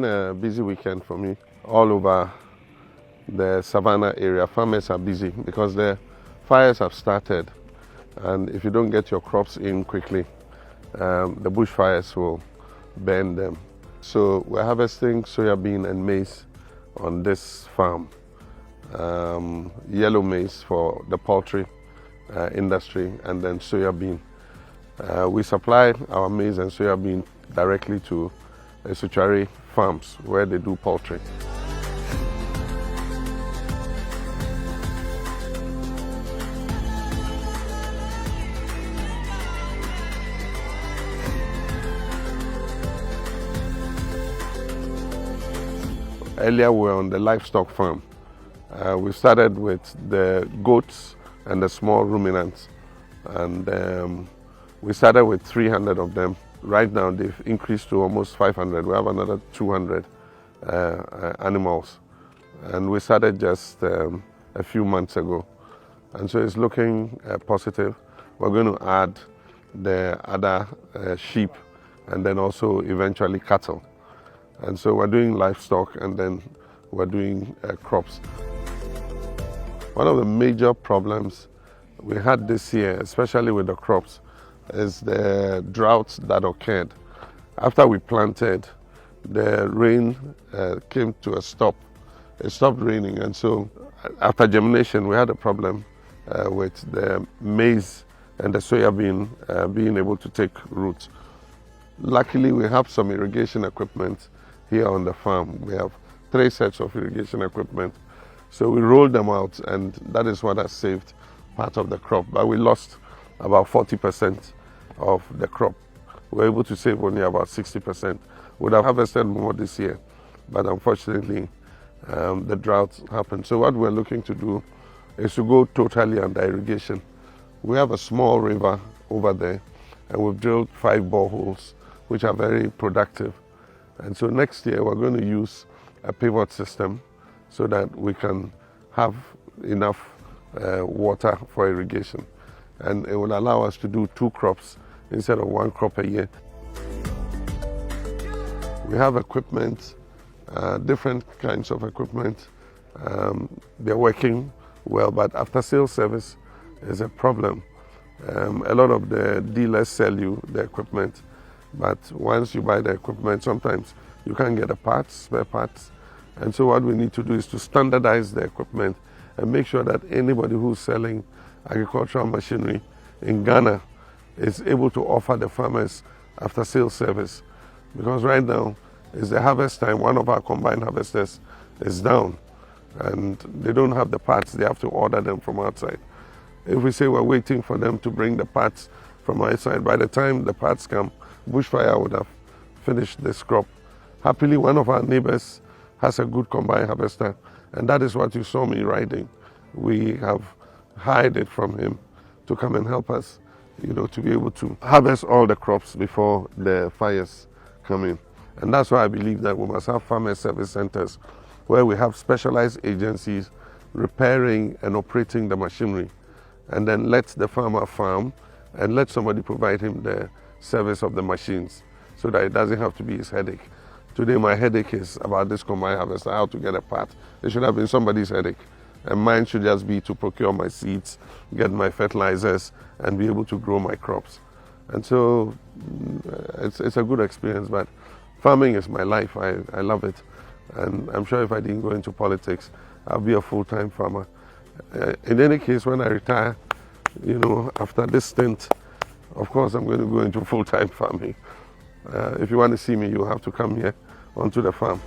a busy weekend for me. All over the savannah area, farmers are busy because the fires have started, and if you don't get your crops in quickly, the bushfires will burn them. So we're harvesting soybean and maize on this farm. Yellow maize for the poultry industry, and then soybean. We supply our maize and soybean directly to estuary farms where they do poultry. Earlier we were on the livestock farm. We started with the goats and the small ruminants, and we started with 300 of them. Right now they've increased to almost 500. We have another 200 animals, and we started just a few months ago, and so it's looking positive. We're going to add the other sheep and then also eventually cattle. And so we're doing livestock, and then we're doing crops. One of the major problems we had this year, especially with the crops, is the drought that occurred. After we planted, the rain came to a stop. It stopped raining, and so after germination, we had a problem with the maize and the soybean being able to take root. Luckily, we have some irrigation equipment here on the farm. We have 3 sets of irrigation equipment. So we rolled them out, and that is what has saved part of the crop. But we lost about 40% of the crop. We were able to save only about 60%. Would have harvested more this year, but unfortunately the drought happened. So what we're looking to do is to go totally under irrigation. We have a small river over there, and we've drilled 5 boreholes, which are very productive. And so next year we're going to use a pivot system so that we can have enough water for irrigation. And it will allow us to do 2 crops instead of 1 crop a year. We have equipment, different kinds of equipment. They're working well, but after sales service is a problem. A lot of the dealers sell you the equipment, but once you buy the equipment, sometimes you can't get the parts, spare parts. And so what we need to do is to standardize the equipment and make sure that anybody who's selling agricultural machinery in Ghana is able to offer the farmers after sales service. Because right now is the harvest time. One of our combined harvesters is down, and they don't have the parts. They have to order them from outside. If we say we're waiting for them to bring the parts from outside, by the time the parts come, bushfire would have finished this crop. Happily, one of our neighbors has a good combine harvester, and that is what you saw me riding. We have hired it from him to come and help us, to be able to harvest all the crops before the fires come in. And that's why I believe that we must have farmer service centers where we have specialized agencies repairing and operating the machinery, and then let the farmer farm and let somebody provide him the service of the machines so that it doesn't have to be his headache. Today my headache is about this combine harvester, how to get a part. It should have been somebody's headache. And mine should just be to procure my seeds, get my fertilizers, and be able to grow my crops. And so it's a good experience, but farming is my life. I love it. And I'm sure if I didn't go into politics, I'll be a full-time farmer. In any case, when I retire, after this stint, of course I'm going to go into full-time farming. If you want to see me, you'll have to come here onto the farm.